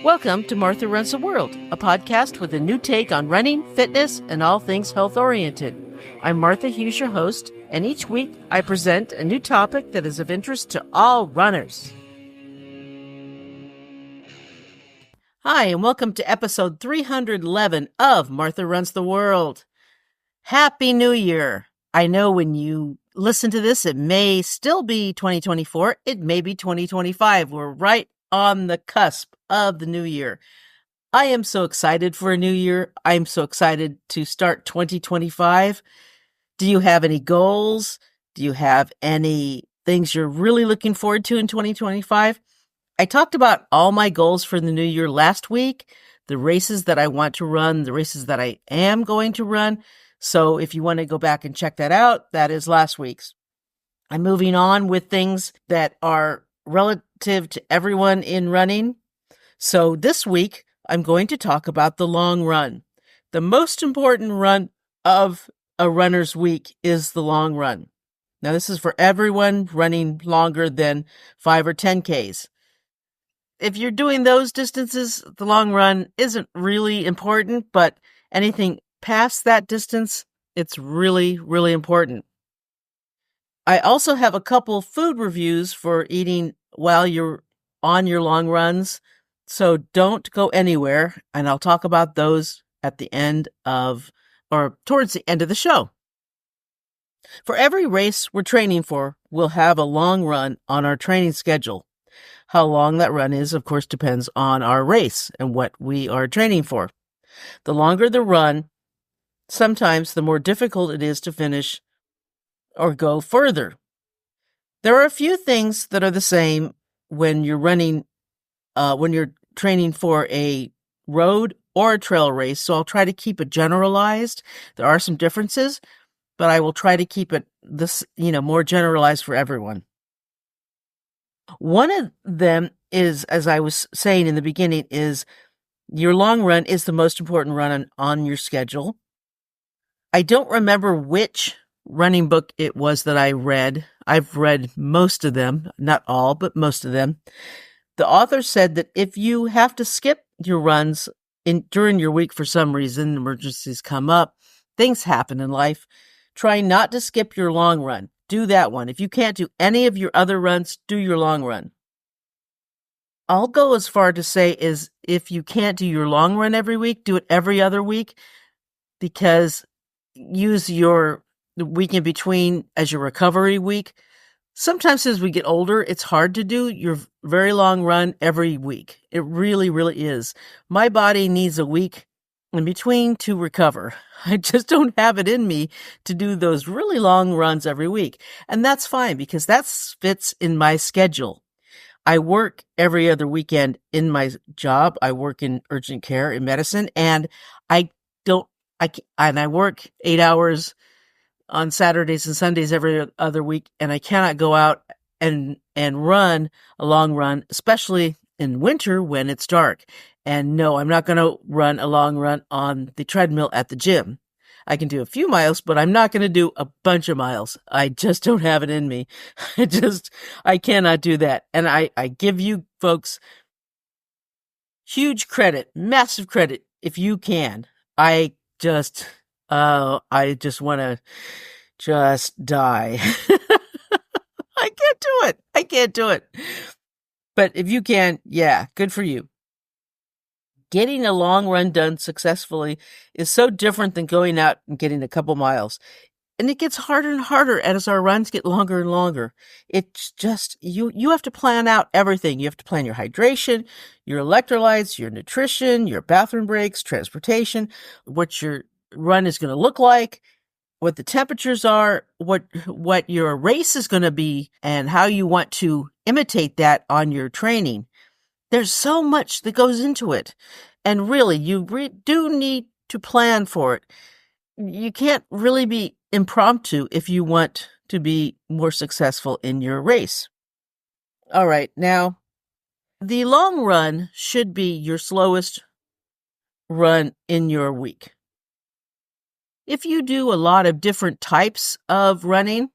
Welcome to Martha Runs the World, a podcast with a new take on running, fitness, and all things health-oriented. I'm Martha Hughes, your host, and each week I present a new topic that is of interest to all runners. Hi, and welcome to episode 311 of Martha Runs the World. Happy New Year! I know when you listen to this, it may still be 2024. It may be 2025. We're right on the cusp of the new year. I am so excited for a new year. I'm so excited to start 2025. Do you have any goals? Do you have any things you're really looking forward to in 2025? I talked about all my goals for the new year last week, the races that I want to run, the races that I am going to run. So if you want to go back and check that out, that is last week's. I'm moving on with things that are relative to everyone in running. So this week, I'm going to talk about the long run. The most important run of a runner's week is the long run. Now, this is for everyone running longer than 5 or 10 Ks. If you're doing those distances, the long run isn't really important, but anything past that distance, it's really, really important. I also have a couple food reviews for eating while you're on your long runs, so don't go anywhere, and I'll talk about those at the end of, or towards the end of the show. For every race we're training for, we'll have a long run on our training schedule. How long that run is, of course, depends on our race and what we are training for. The longer the run, sometimes the more difficult it is to finish or go further. There are a few things that are the same when you're running, when you're training for a road or a trail race, so I'll try to keep it generalized. There are some differences, but I will try to keep it more generalized for everyone. One of them is, as I was saying in the beginning, is your long run is the most important run on your schedule. I don't remember which running book it was that I read. I've read most of them, not all, but most of them. The author said that if you have to skip your runs during your week for some reason, emergencies come up, things happen in life, try not to skip your long run. Do that one. If you can't do any of your other runs, do your long run. I'll go as far to say is if you can't do your long run every week, do it every other week, because use your week in between as your recovery week. Sometimes as we get older, it's hard to do your very long run every week. It really, really is. My body needs a week in between to recover. I just don't have it in me to do those really long runs every week. And that's fine because that fits in my schedule. I work every other weekend in my job. I work in urgent care in medicine, and I work 8 hours on Saturdays and Sundays every other week, and I cannot go out and run a long run, especially in winter when it's dark. And no, I'm not going to run a long run on the treadmill at the gym. I can do a few miles, but I'm not going to do a bunch of miles. I just don't have it in me. I cannot do that. And I give you folks huge credit, massive credit, if you can. I just want to just die. I can't do it. But if you can, yeah, good for you. Getting a long run done successfully is so different than going out and getting a couple miles. And it gets harder and harder as our runs get longer and longer. It's just, you have to plan out everything. You have to plan your hydration, your electrolytes, your nutrition, your bathroom breaks, transportation, what your run is going to look like, what the temperatures are, what your race is going to be, and how you want to imitate that on your training. There's so much that goes into it. And really, you do need to plan for it. You can't really be impromptu if you want to be more successful in your race. All right, now, the long run should be your slowest run in your week. If you do a lot of different types of running,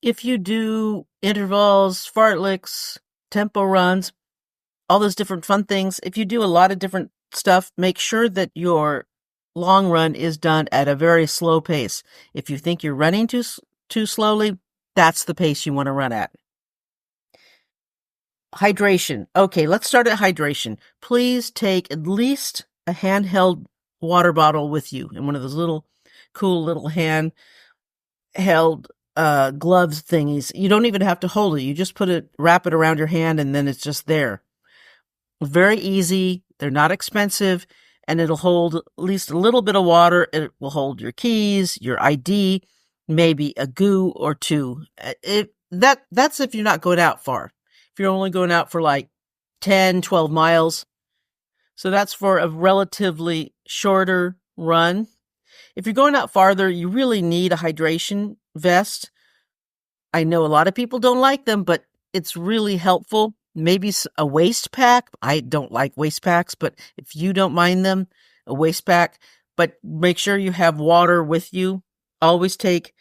if you do intervals, fartleks, tempo runs, all those different fun things. If you do a lot of different stuff, make sure that your long run is done at a very slow pace. If you think you're running too slowly, that's the pace you want to run at. Hydration. Okay, let's start at hydration. Please take at least a handheld water bottle with you in one of those cool little handheld gloves thingies. You don't even have to hold it. You just wrap it around your hand, and then it's just there. Very easy. They're not expensive, and it'll hold at least a little bit of water. It will hold your keys, your ID, maybe a goo or two. That's if you're not going out far. If you're only going out for like 10, 12 miles. So that's for a relatively shorter run. If you're going out farther, you really need a hydration vest. I know a lot of people don't like them, but it's really helpful. Maybe a waist pack. I don't like waist packs, but if you don't mind them, a waist pack. But make sure you have water with you. Always take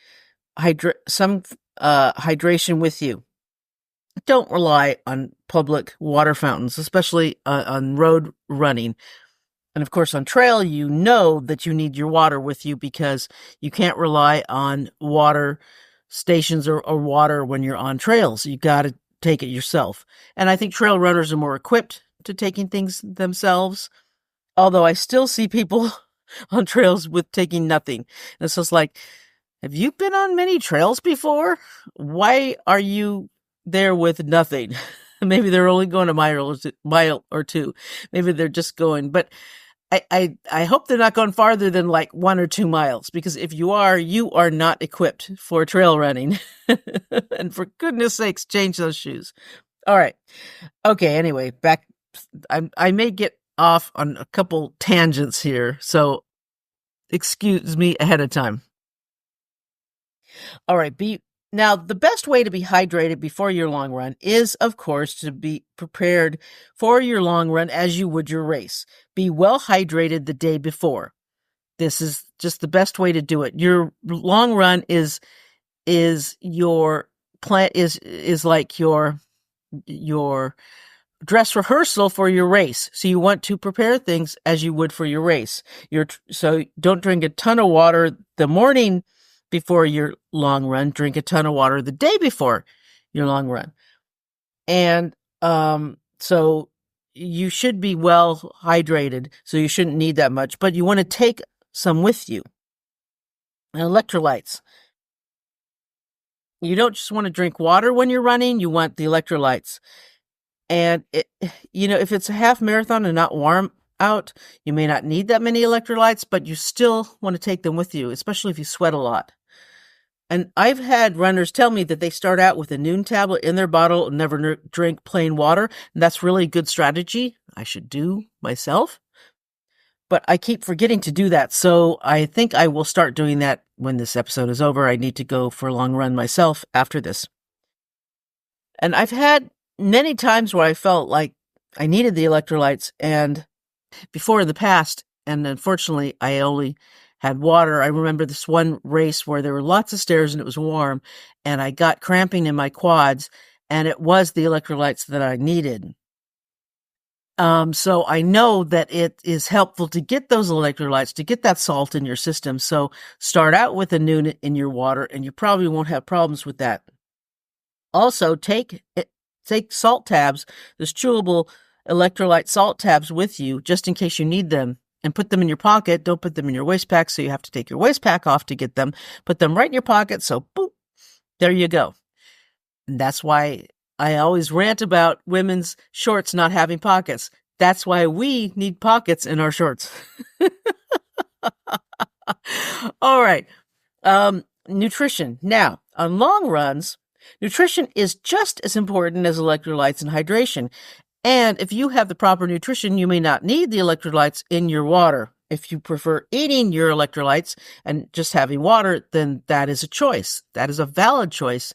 some hydration with you. Don't rely on public water fountains, especially on road running. And of course, on trail, you know that you need your water with you because you can't rely on water stations or water when you're on trails. You got to take it yourself. And I think trail runners are more equipped to taking things themselves. Although I still see people on trails with taking nothing. And it's just like, have you been on many trails before? Why are you there with nothing? Maybe they're only going a mile or two. Maybe they're just going, but I hope they're not going farther than like 1 or 2 miles, because if you are not equipped for trail running. And for goodness sakes, change those shoes. All right. Okay. Anyway, back. I may get off on a couple tangents here, so excuse me ahead of time. All right. Now, the best way to be hydrated before your long run is, of course, to be prepared for your long run as you would your race. Be well hydrated the day before. This is just the best way to do it. Your long run is your plan is like your dress rehearsal for your race. So you want to prepare things as you would for your race. So don't drink a ton of water the morning before your long run. Drink a ton of water the day before your long run. And so you should be well hydrated, so you shouldn't need that much, but you want to take some with you. And electrolytes. You don't just want to drink water when you're running, you want the electrolytes. And if it's a half marathon and not warm out, you may not need that many electrolytes, but you still want to take them with you, especially if you sweat a lot. And I've had runners tell me that they start out with a Nuun tablet in their bottle and never drink plain water. And that's really a good strategy. I should do myself. But I keep forgetting to do that. So I think I will start doing that when this episode is over. I need to go for a long run myself after this. And I've had many times where I felt like I needed the electrolytes, and before in the past, and unfortunately I only had water. I remember this one race where there were lots of stairs and it was warm, and I got cramping in my quads, and it was the electrolytes that I needed. So I know that it is helpful to get those electrolytes, to get that salt in your system. So start out with a Nuun in your water, and you probably won't have problems with that. Also, take salt tabs, those chewable electrolyte salt tabs with you, just in case you need them, and put them in your pocket. Don't put them in your waist pack, so you have to take your waist pack off to get them. Put them right in your pocket, so boop, there you go. And that's why I always rant about women's shorts not having pockets. That's why we need pockets in our shorts. All right. Nutrition. Now, on long runs, nutrition is just as important as electrolytes and hydration. And if you have the proper nutrition, you may not need the electrolytes in your water. If you prefer eating your electrolytes and just having water, then that is a choice. That is a valid choice.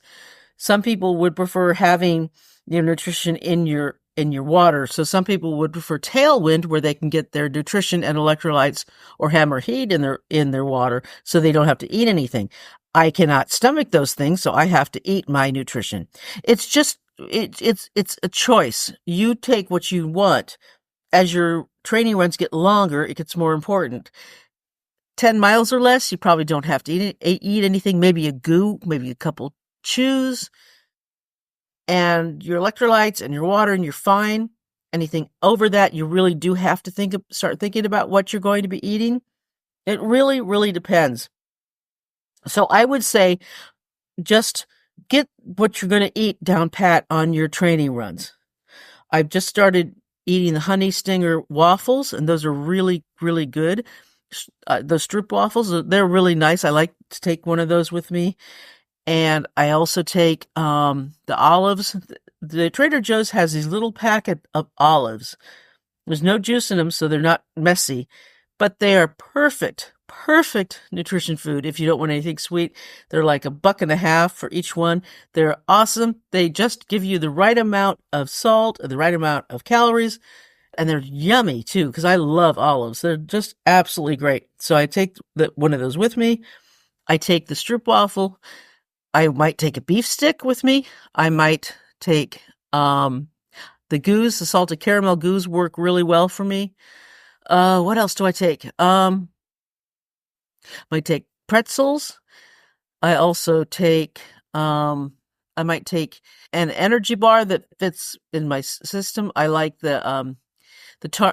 Some people would prefer having your nutrition in your water. So some people would prefer Tailwind, where they can get their nutrition and electrolytes, or Hammer Heat in their water, so they don't have to eat anything. I cannot stomach those things, so I have to eat my nutrition. It's just it's a choice. You take what you want. As your training runs get longer, it gets more important. 10 miles or less, you probably don't have to eat anything, maybe a goo, maybe a couple chews, and your electrolytes and your water, and you're fine. Anything over that, you really do have to start thinking about what you're going to be eating. It really, really depends. So I would say just get what you're going to eat down pat on your training runs. I've just started eating the Honey Stinger waffles, and those are really, really good. Those Stroop waffles, they're really nice. I like to take one of those with me. And I also take the olives. The Trader Joe's has these little packet of olives. There's no juice in them, so they're not messy. But they are perfect nutrition food if you don't want anything sweet. They're like $1.50 for each one. They're awesome. They just give you the right amount of salt, the right amount of calories, and they're yummy too, because I love olives. They're just absolutely great. So I take one of those with me. I take the Stroop waffle. I might take a beef stick with me. I might take the goos. The salted caramel goos work really well for me. What else do I take? Might take pretzels. I also take, I might take an energy bar that fits in my system. I like the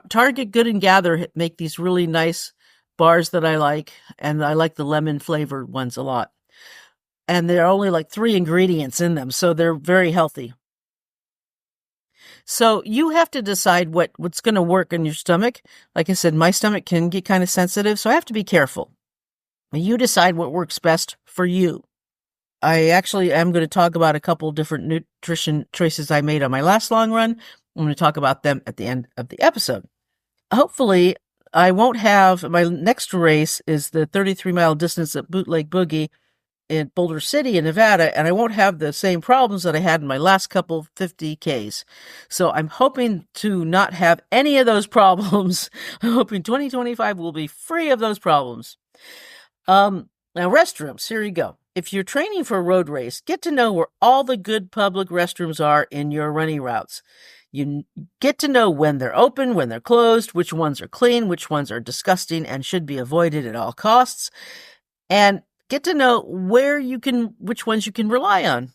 Target Good and Gather make these really nice bars that I like, and I like the lemon flavored ones a lot. And there are only like 3 ingredients in them, so they're very healthy. So you have to decide what's going to work in your stomach. Like I said, my stomach can get kind of sensitive, so I have to be careful. You decide what works best for you. I actually am going to talk about a couple different nutrition choices I made on my last long run. I'm going to talk about them at the end of the episode. Hopefully, I won't have, my next race is the 33-mile distance at Bootleg Boogie in Boulder City in Nevada, and I won't have the same problems that I had in my last couple 50Ks. So I'm hoping to not have any of those problems. I'm hoping 2025 will be free of those problems. Now restrooms, here you go. If you're training for a road race, get to know where all the good public restrooms are in your running routes. You get to know when they're open, when they're closed, which ones are clean, which ones are disgusting and should be avoided at all costs, and get to know which ones you can rely on.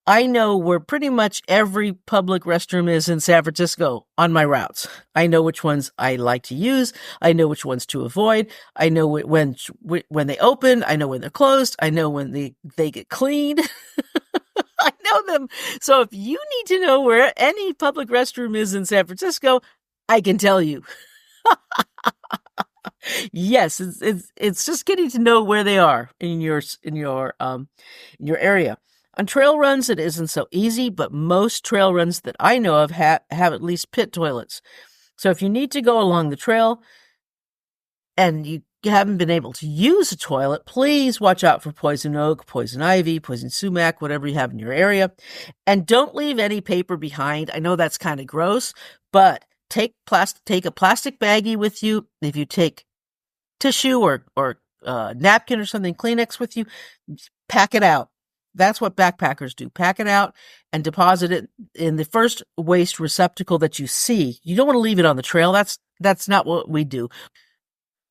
I know where pretty much every public restroom is in San Francisco on my routes. I know which ones I like to use. I know which ones to avoid. I know when they open. I know when they're closed. I know when they get cleaned. I know them. So if you need to know where any public restroom is in San Francisco, I can tell you. Yes, it's just getting to know where they are in your area. On trail runs, it isn't so easy, but most trail runs that I know of have at least pit toilets. So if you need to go along the trail and you haven't been able to use a toilet, please watch out for poison oak, poison ivy, poison sumac, whatever you have in your area. And don't leave any paper behind. I know that's kind of gross, but take a plastic baggie with you. If you take tissue or napkin or something, Kleenex with you, pack it out. That's what backpackers do. Pack it out and deposit it in the first waste receptacle that you see. You don't want to leave it on the trail. That's not what we do.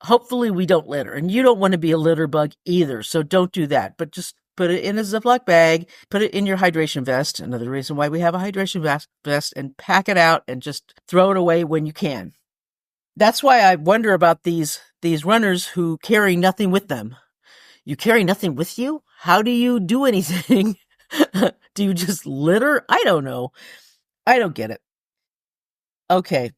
Hopefully we don't litter, and you don't want to be a litter bug either. So don't do that, but just put it in a Ziploc bag, put it in your hydration vest. Another reason why we have a hydration vest, and pack it out and just throw it away when you can. That's why I wonder about these runners who carry nothing with them. You carry nothing with you? How do you do anything? Do you just litter? I don't know. I don't get it. Okay.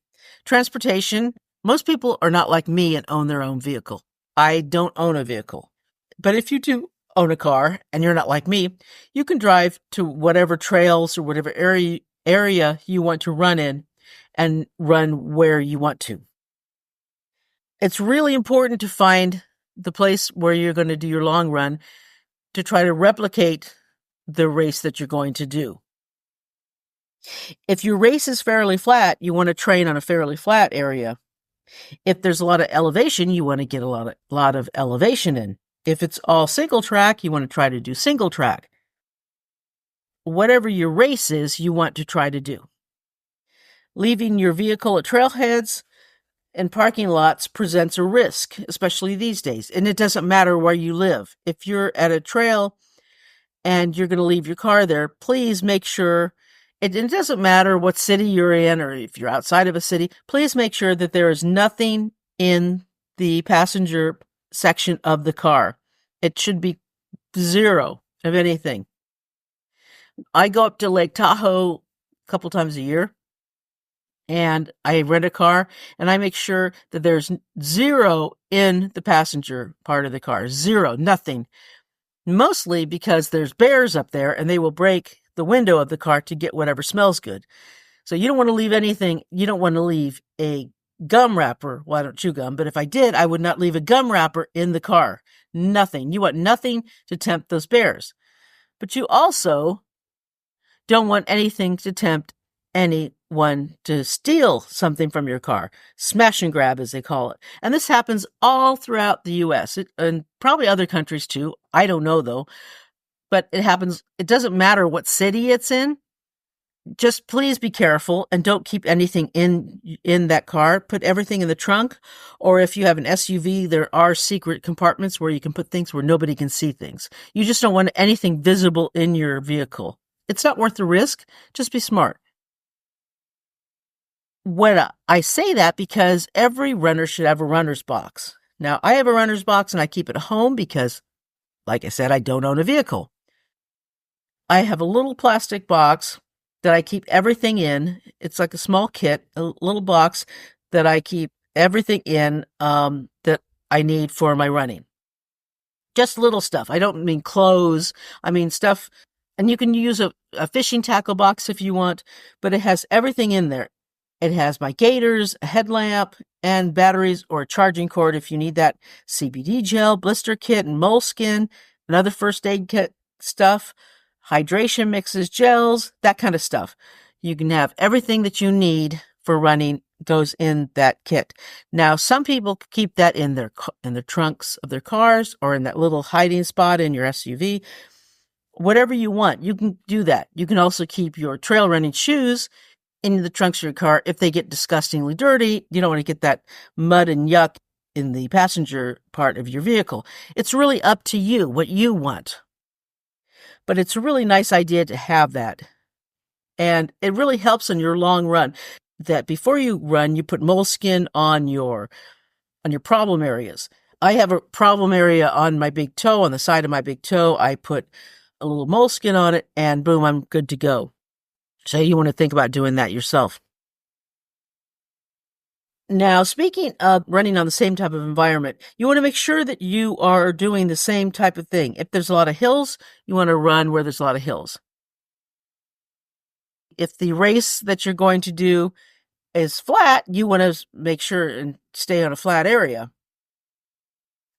Transportation. Most people are not like me and own their own vehicle. I don't own a vehicle. But if you do own a car and you're not like me, you can drive to whatever trails or whatever area you want to run in and run where you want to. It's really important to find the place where you're going to do your long run to try to replicate the race that you're going to do. If your race is fairly flat, you want to train on a fairly flat area. If there's a lot of elevation, you want to get a lot of elevation in. If it's all single track, you want to try to do single track. whatever your race is you want to try to do. Leaving your vehicle at trailheads and parking lots presents a risk, especially these days. And it doesn't matter where you live. If you're at a trail and you're going to leave your car there, please make sure, it doesn't matter what city you're in or if you're outside of a city, please make sure that there is nothing in the passenger section of the car. It should be zero of anything. I go up to Lake Tahoe a couple times a year, and I rent a car, and I make sure that there's zero in the passenger part of the car. Zero, nothing. Mostly because there's bears up there, and they will break the window of the car to get whatever smells good. So you don't want to leave anything. You don't want to leave a gum wrapper. Well, I don't chew gum, but if I did, I would not leave a gum wrapper in the car. Nothing. You want nothing to tempt those bears. But you also don't want anything to tempt anyone to steal something from your car. Smash and grab, as they call it. And this happens all throughout the U.S. And probably other countries too. I don't know, though. But it happens. It doesn't matter what city it's in. Just please be careful and don't keep anything in that car. Put everything in the trunk. Or if you have an SUV, there are secret compartments where you can put things where nobody can see things. You just don't want anything visible in your vehicle. It's not worth the risk. Just be smart. When I say that, because every runner should have a runner's box. Now, I have a runner's box and I keep it at home because, like I said, I don't own a vehicle. I have a little plastic box that I keep everything in. It's like a small kit, a little box that I keep everything in that I need for my running. Just little stuff. I don't mean clothes. I mean stuff. And you can use a fishing tackle box if you want, but it has everything in there. It has my gaiters, a headlamp, and batteries or a charging cord if you need that, CBD gel, blister kit, and moleskin, and other first aid kit stuff, hydration mixes, gels, that kind of stuff. You can have everything that you need for running goes in that kit. Now, some people keep that in their trunks of their cars or in that little hiding spot in your SUV. Whatever you want, you can do that. You can also keep your trail running shoes in the trunks of your car. If they get disgustingly dirty, you don't want to get that mud and yuck in the passenger part of your vehicle. It's really up to you what you want. But it's a really nice idea to have that. And it really helps on your long run that before you run, you put moleskin on your problem areas. I have a problem area on my big toe, on the side of my big toe. I put a little moleskin on it and boom, I'm good to go. So you want to think about doing that yourself. Now, speaking of running on the same type of environment, you want to make sure that you are doing the same type of thing. If there's a lot of hills, you want to run where there's a lot of hills. If the race that you're going to do is flat, you want to make sure and stay on a flat area.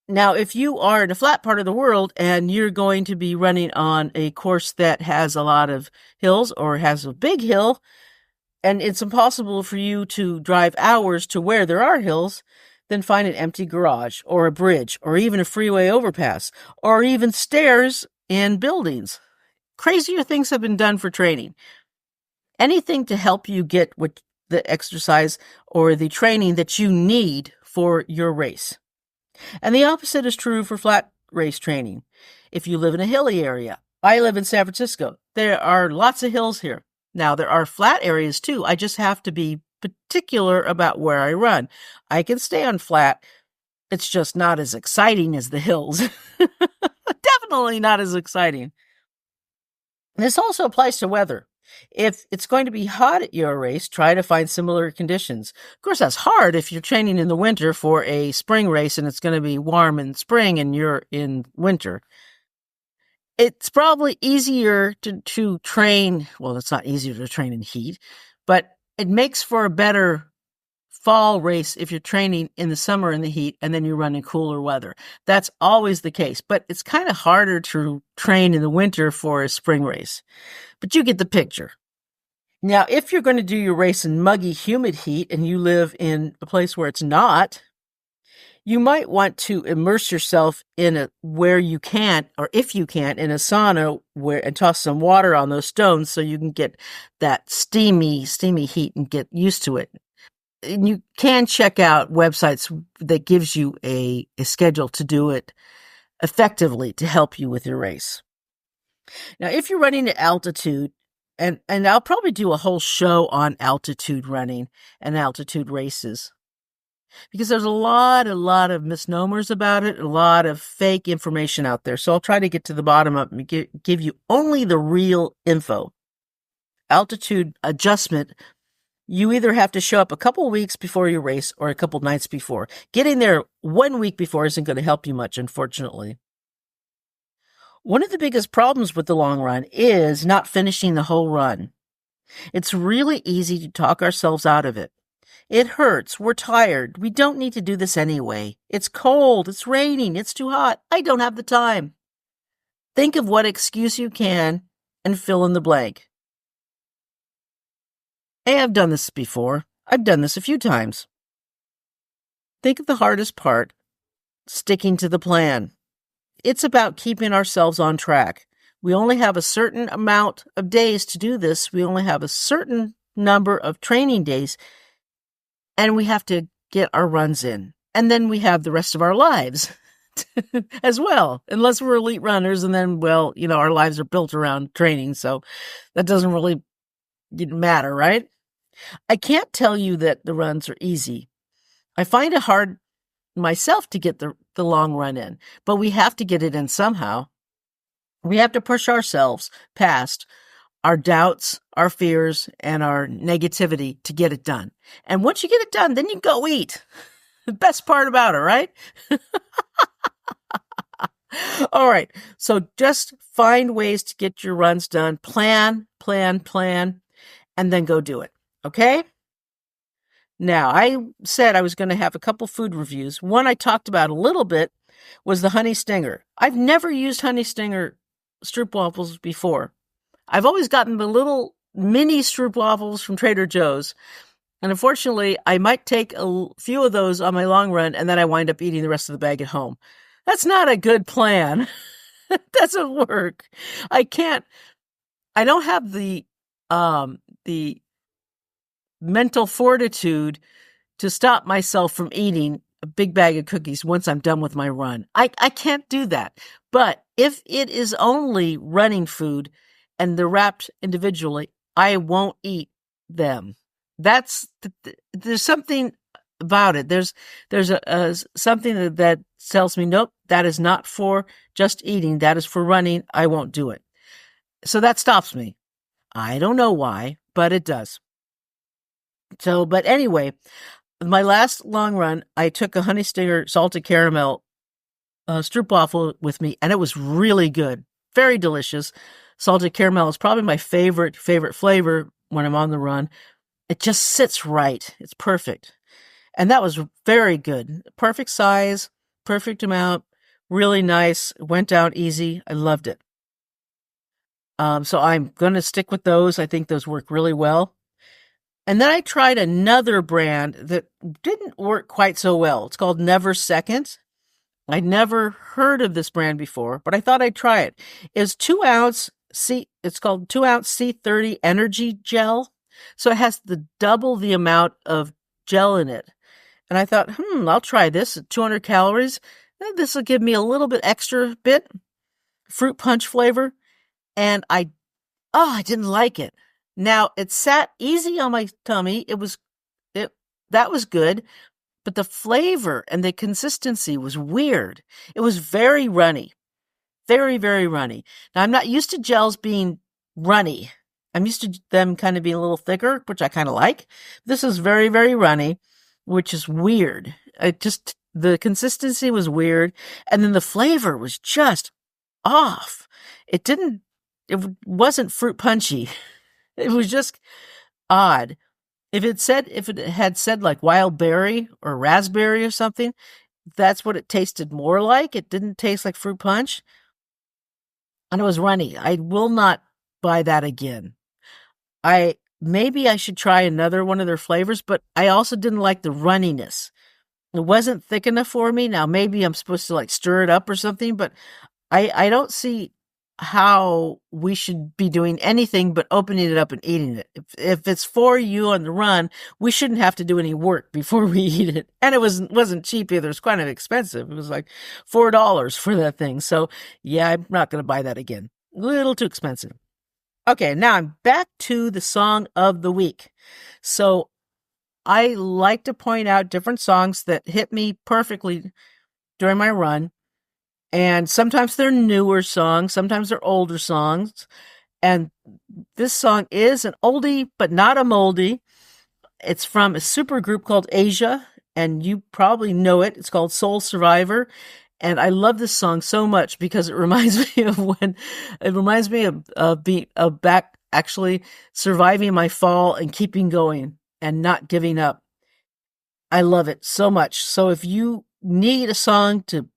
Now, if you are in a flat part of the world and you're going to be running on a course that has a lot of hills or has a big hill, and it's impossible for you to drive hours to where there are hills, then find an empty garage or a bridge or even a freeway overpass or even stairs in buildings. Crazier things have been done for training. Anything to help you get with the exercise or the training that you need for your race. And the opposite is true for flat race training. If you live in a hilly area, I live in San Francisco. There are lots of hills here. Now, there are flat areas too. I just have to be particular about where I run. I can stay on flat. It's just not as exciting as the hills. Definitely not as exciting. This also applies to weather. If it's going to be hot at your race, try to find similar conditions. Of course, that's hard if you're training in the winter for a spring race and it's going to be warm in spring and you're in winter. It's probably easier to train. Well, it's not easier to train in heat, but it makes for a better fall race if you're training in the summer in the heat and then you run in cooler weather. That's always the case, but it's kind of harder to train in the winter for a spring race. But you get the picture. Now, if you're going to do your race in muggy, humid heat and you live in a place where it's not, You might want to immerse yourself in where you can, or if you can, in a sauna and toss some water on those stones so you can get that steamy heat and get used to it. And you can check out websites that gives you a schedule to do it effectively to help you with your race. Now, if you're running at altitude, and I'll probably do a whole show on altitude running and altitude races, because there's a lot of misnomers about it, a lot of fake information out there. So I'll try to get to the bottom of it and give you only the real info. Altitude adjustment, you either have to show up a couple weeks before your race or a couple nights before. Getting there 1 week before isn't going to help you much, unfortunately. One of the biggest problems with the long run is not finishing the whole run. It's really easy to talk ourselves out of it. It hurts. We're tired. We don't need to do this anyway. It's cold. It's raining. It's too hot. I don't have the time. Think of what excuse you can and fill in the blank. Hey, I've done this before. I've done this a few times. Think of the hardest part, sticking to the plan. It's about keeping ourselves on track. We only have a certain amount of days to do this. We only have a certain number of training days, and we have to get our runs in. And then we have the rest of our lives as well, unless we're elite runners. And then, well, our lives are built around training, so that doesn't really matter, right? I can't tell you that the runs are easy. I find it hard myself to get the long run in, but we have to get it in somehow. We have to push ourselves past our doubts, our fears, and our negativity to get it done. And once you get it done, then you go eat. The best part about it, right? All right. So just find ways to get your runs done. Plan, and then go do it. Okay? Now, I said I was going to have a couple food reviews. One I talked about a little bit was the Honey Stinger. I've never used Honey Stinger stroopwafels before. I've always gotten the little mini stroopwafels from Trader Joe's. And unfortunately, I might take a few of those on my long run, and then I wind up eating the rest of the bag at home. That's not a good plan. It doesn't work. I don't have the mental fortitude to stop myself from eating a big bag of cookies once I'm done with my run. I can't do that. But if it is only running food and they're wrapped individually, I won't eat them. There's something about it. There's something that tells me, nope, that is not for just eating. That is for running. I won't do it. So that stops me. I don't know why, but it does. So, but anyway, my last long run, I took a Honey Stinger salted caramel stroopwafel with me, and it was really good. Very delicious. Salted caramel is probably my favorite flavor when I'm on the run. It just sits right. It's perfect. And that was very good. Perfect size, perfect amount, really nice. Went down easy. I loved it. So I'm going to stick with those. I think those work really well. And then I tried another brand that didn't work quite so well. It's called Never Second. I'd never heard of this brand before, but I thought I'd try it. It's 2 ounce it's called 2 ounce C30 energy gel. So it has double the amount of gel in it. And I thought, I'll try this at 200 calories. This will give me a little bit extra fruit punch flavor. And I didn't like it. Now, it sat easy on my tummy. That was good, but the flavor and the consistency was weird. It was very runny, very, very runny. Now, I'm not used to gels being runny. I'm used to them kind of being a little thicker, which I kind of like. This is very, very runny, which is weird. The consistency was weird, and then the flavor was just off. It wasn't fruit punchy. It was just odd. If it had said like wild berry or raspberry or something, that's what it tasted more like. It didn't taste like fruit punch. And it was runny. I will not buy that again. Maybe I should try another one of their flavors, but I also didn't like the runniness. It wasn't thick enough for me. Now, maybe I'm supposed to like stir it up or something, but I don't see how we should be doing anything but opening it up and eating it. If it's for you on the run, we shouldn't have to do any work before we eat it. And it wasn't cheap either. It was kind of expensive. It was like $4 for that thing. So yeah, I'm not going to buy that again. A little too expensive. Okay, now I'm back to the song of the week. So I like to point out different songs that hit me perfectly during my run. And sometimes they're newer songs, sometimes they're older songs. And this song is an oldie, but not a moldie. It's from a super group called Asia, and you probably know it. It's called Soul Survivor. And I love this song so much because it reminds me of back actually surviving my fall and keeping going and not giving up. I love it so much. So if you need a song to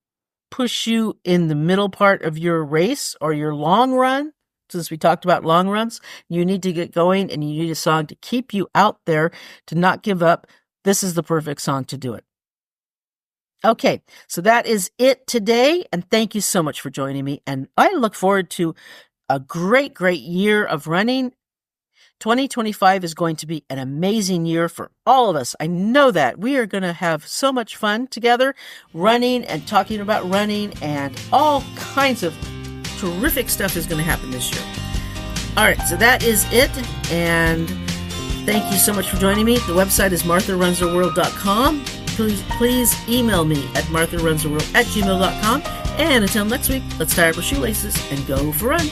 push you in the middle part of your race or your long run, since we talked about long runs, you need to get going and you need a song to keep you out there, to not give up. This is the perfect song to do it. Okay, so that is it today, and thank you so much for joining me, and I look forward to a great year of running. 2025 is going to be an amazing year for all of us. I know that. We are going to have so much fun together, running and talking about running, and all kinds of terrific stuff is going to happen this year. All right, so that is it, and thank you so much for joining me. The website is martharunstheworld.com. Please email me at martharunstheworld@gmail.com. And until next week, let's tie up our shoelaces and go for a run.